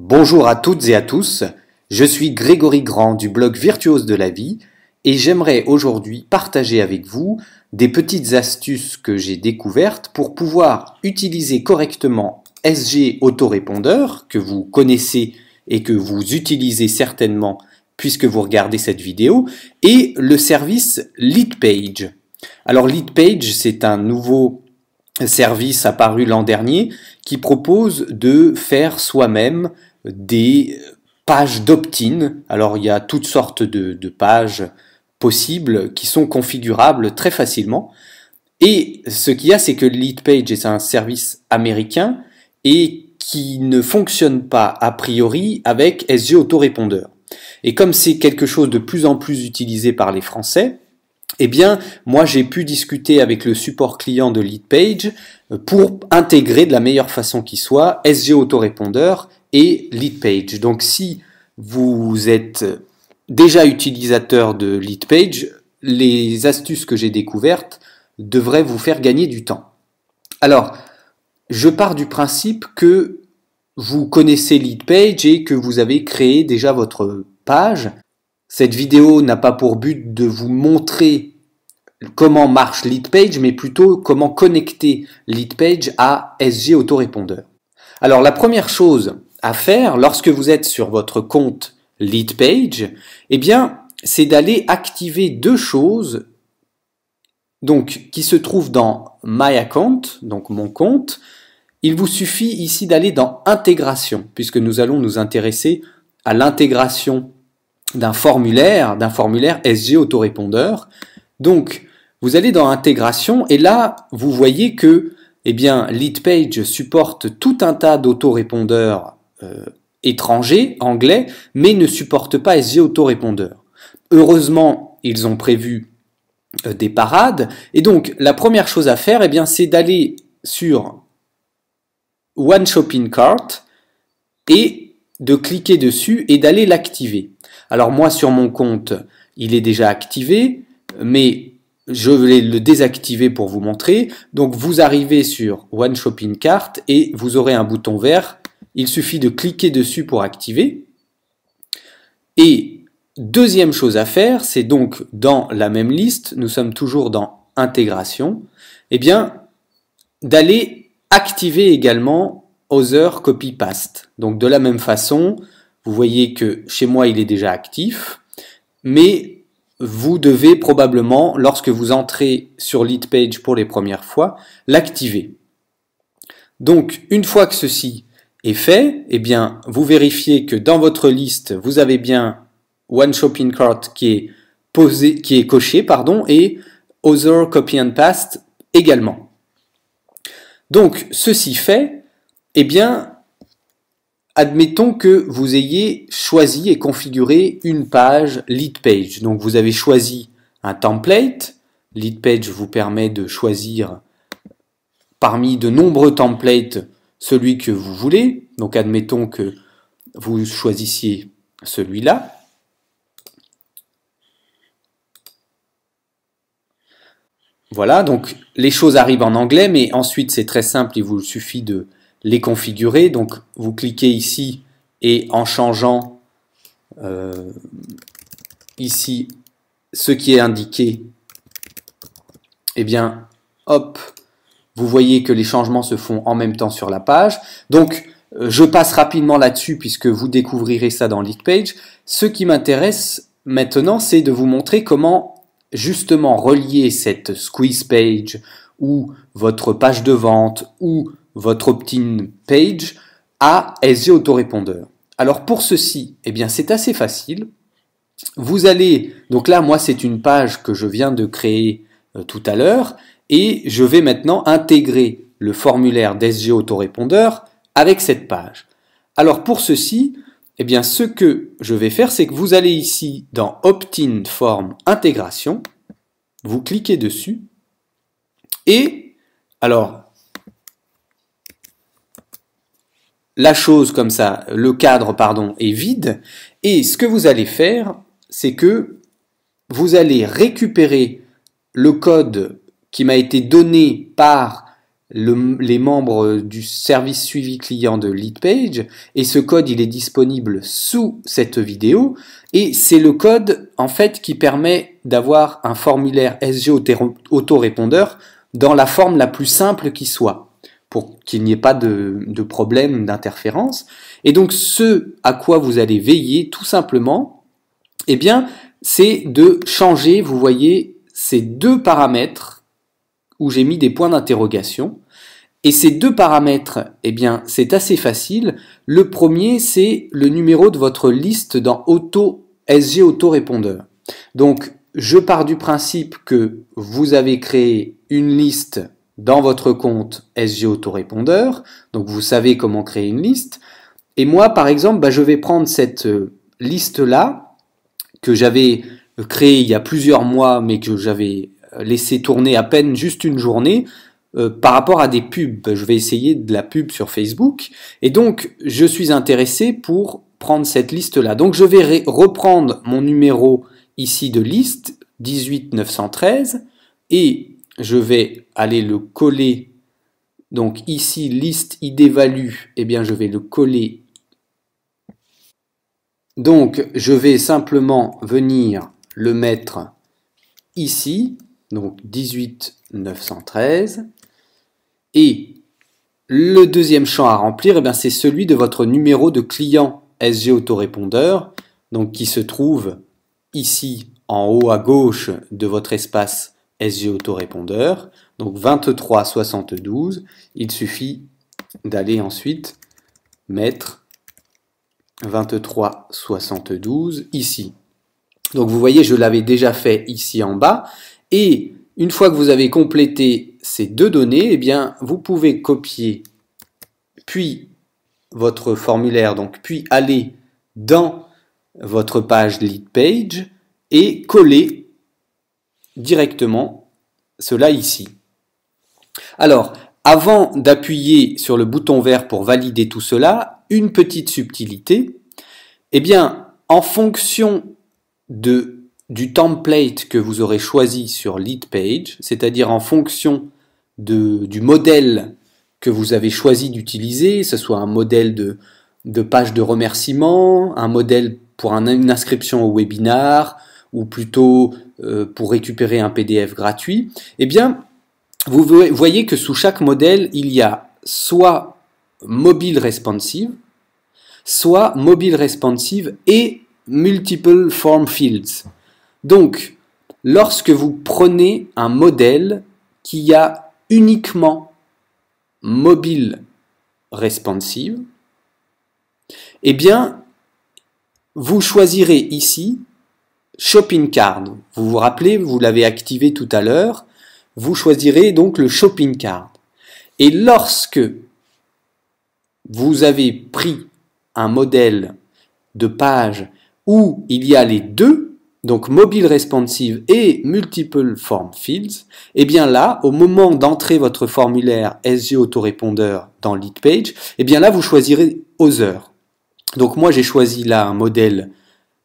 Bonjour à toutes et à tous, je suis Grégory Grand du blog Virtuose de la vie et j'aimerais aujourd'hui partager avec vous des petites astuces que j'ai découvertes pour pouvoir utiliser correctement SG Autorépondeur que vous connaissez et que vous utilisez certainement puisque vous regardez cette vidéo et le service Leadpage. Alors Leadpage, c'est un nouveau service apparu l'an dernier qui propose de faire soi-même des pages d'opt-in. Alors il y a toutes sortes de pages possibles qui sont configurables très facilement. Et ce qu'il y a, c'est que Leadpage est un service américain et qui ne fonctionne pas a priori avec SG Autorépondeur. Et comme c'est quelque chose de plus en plus utilisé par les Français, eh bien, moi j'ai pu discuter avec le support client de Leadpage pour intégrer de la meilleure façon qui soit SG Autorépondeur et Leadpage. Donc si vous êtes déjà utilisateur de Leadpage, les astuces que j'ai découvertes devraient vous faire gagner du temps. Alors, je pars du principe que vous connaissez Leadpage et que vous avez créé déjà votre page. Cette vidéo n'a pas pour but de vous montrer comment marche Leadpage, mais plutôt comment connecter Leadpage à SG Autorépondeur. Alors la première chose à faire lorsque vous êtes sur votre compte Leadpage, eh bien, c'est d'aller activer deux choses donc, qui se trouvent dans My Account, donc mon compte. Il vous suffit ici d'aller dans Intégration, puisque nous allons nous intéresser à l'intégration d'un formulaire SG Autorépondeur. Donc, vous allez dans Intégration et là, vous voyez que eh bien, Leadpage supporte tout un tas d'autorépondeurs étrangers, anglais, mais ne supporte pas SG Autorépondeur. Heureusement, ils ont prévu des parades. Et donc, la première chose à faire, eh bien, c'est d'aller sur One Shopping Cart et de cliquer dessus et d'aller l'activer. Alors moi, sur mon compte, il est déjà activé, mais je vais le désactiver pour vous montrer. Donc vous arrivez sur One Shopping Cart et vous aurez un bouton vert. Il suffit de cliquer dessus pour activer. Et deuxième chose à faire, c'est donc dans la même liste, nous sommes toujours dans Intégration, eh bien d'aller activer également Other Copy Paste. Donc de la même façon, vous voyez que chez moi il est déjà actif, mais vous devez probablement, lorsque vous entrez sur Leadpage pour les premières fois, l'activer. Donc, une fois que ceci est fait, eh bien, vous vérifiez que dans votre liste, vous avez bien One Shopping Cart qui est coché, et Other Copy and Paste également. Donc, ceci fait, eh bien, admettons que vous ayez choisi et configuré une page Leadpage. Donc vous avez choisi un template. Leadpage vous permet de choisir parmi de nombreux templates celui que vous voulez. Donc admettons que vous choisissiez celui-là. Voilà, donc les choses arrivent en anglais, mais ensuite c'est très simple, il vous suffit de les configurer. Donc vous cliquez ici et en changeant ici ce qui est indiqué, eh bien hop, vous voyez que les changements se font en même temps sur la page. Donc je passe rapidement là-dessus puisque vous découvrirez ça dans Leadpage. Ce qui m'intéresse maintenant, c'est de vous montrer comment justement relier cette squeeze page ou votre page de vente ou votre opt-in page à SG Autorépondeur. Alors pour ceci, eh bien c'est assez facile. Vous allez, donc là moi c'est une page que je viens de créer tout à l'heure et je vais maintenant intégrer le formulaire d'SG Autorépondeur avec cette page. Alors pour ceci, eh bien ce que je vais faire, c'est que vous allez ici dans Opt-in Form Intégration, vous cliquez dessus et alors la chose comme ça, le cadre pardon est vide et ce que vous allez faire, c'est que vous allez récupérer le code qui m'a été donné par les membres du service suivi client de Leadpage, et ce code il est disponible sous cette vidéo, et c'est le code en fait qui permet d'avoir un formulaire SG autorépondeur dans la forme la plus simple qui soit, pour qu'il n'y ait pas de problème d'interférence. Et donc ce à quoi vous allez veiller tout simplement, eh bien, c'est de changer, vous voyez, ces deux paramètres où j'ai mis des points d'interrogation. Et ces deux paramètres, eh bien, c'est assez facile. Le premier, c'est le numéro de votre liste dans SG autorépondeur. Donc, je pars du principe que vous avez créé une liste dans votre compte SG autorépondeur. Donc, vous savez comment créer une liste. Et moi, par exemple, je vais prendre cette liste-là que j'avais créée il y a plusieurs mois, mais que j'avais laisser tourner à peine juste une journée par rapport à des pubs. Je vais essayer de la pub sur Facebook et donc je suis intéressé pour prendre cette liste-là. Donc je vais reprendre mon numéro ici de liste 18913 et je vais aller le coller. Donc ici liste ID value, eh bien je vais le coller. Donc je vais simplement venir le mettre ici. Donc 18913, et le deuxième champ à remplir, eh bien, c'est celui de votre numéro de client SG autorépondeur, donc qui se trouve ici en haut à gauche de votre espace SG autorépondeur, donc 2372. Il suffit d'aller ensuite mettre 2372 ici. Donc vous voyez, je l'avais déjà fait ici en bas. Et une fois que vous avez complété ces deux données, eh bien, vous pouvez copier puis votre formulaire, donc puis aller dans votre page Leadpage et coller directement cela ici. Alors, avant d'appuyer sur le bouton vert pour valider tout cela, une petite subtilité. Eh bien, en fonction du template que vous aurez choisi sur Leadpage, c'est-à-dire en fonction du modèle que vous avez choisi d'utiliser, que ce soit un modèle de page de remerciement, un modèle pour une inscription au webinar, ou plutôt pour récupérer un PDF gratuit, eh bien, vous voyez que sous chaque modèle, il y a soit mobile responsive, soit mobile responsive et multiple form fields. Donc, lorsque vous prenez un modèle qui a uniquement mobile responsive, eh bien, vous choisirez ici Shopping Card. Vous vous rappelez, vous l'avez activé tout à l'heure, vous choisirez donc le Shopping Card. Et lorsque vous avez pris un modèle de page où il y a les deux, donc mobile responsive et multiple form fields, et bien là, au moment d'entrer votre formulaire SG autorépondeur dans Leadpage, et bien là, vous choisirez Other. Donc moi, j'ai choisi là un modèle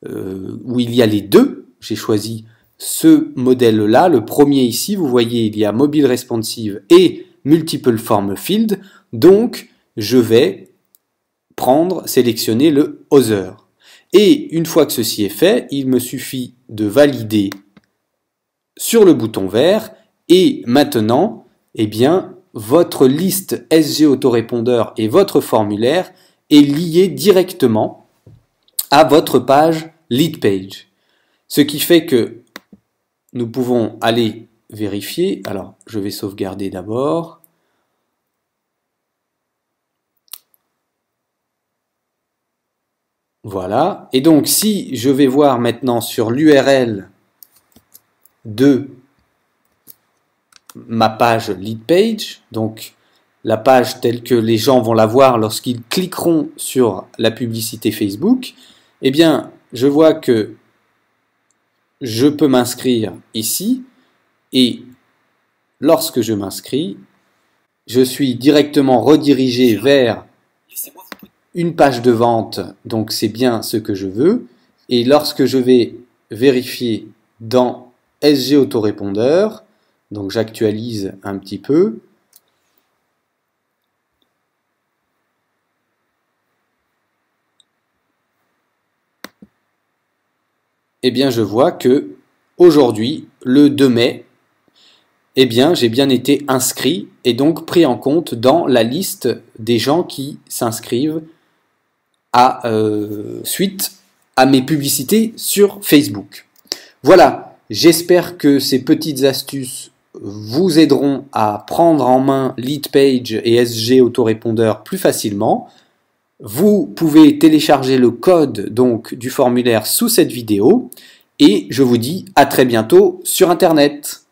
où il y a les deux. J'ai choisi ce modèle-là. Le premier ici, vous voyez, il y a mobile responsive et multiple form field. Donc, je vais sélectionner le Other. Et une fois que ceci est fait, il me suffit de valider sur le bouton vert et maintenant, eh bien, votre liste SG autorépondeur et votre formulaire est lié directement à votre page Leadpage. Ce qui fait que nous pouvons aller vérifier. Alors, je vais sauvegarder d'abord. Voilà. Et donc, si je vais voir maintenant sur l'URL de ma page Leadpage, donc la page telle que les gens vont la voir lorsqu'ils cliqueront sur la publicité Facebook, eh bien, je vois que je peux m'inscrire ici et lorsque je m'inscris, je suis directement redirigé vers une page de vente, donc c'est bien ce que je veux. Et lorsque je vais vérifier dans SG autorépondeur, donc j'actualise un petit peu, eh bien je vois que aujourd'hui, le 2 mai, eh bien j'ai bien été inscrit et donc pris en compte dans la liste des gens qui s'inscrivent suite à mes publicités sur Facebook. Voilà, j'espère que ces petites astuces vous aideront à prendre en main Leadpage et SG Autorépondeur plus facilement. Vous pouvez télécharger le code donc du formulaire sous cette vidéo et je vous dis à très bientôt sur Internet.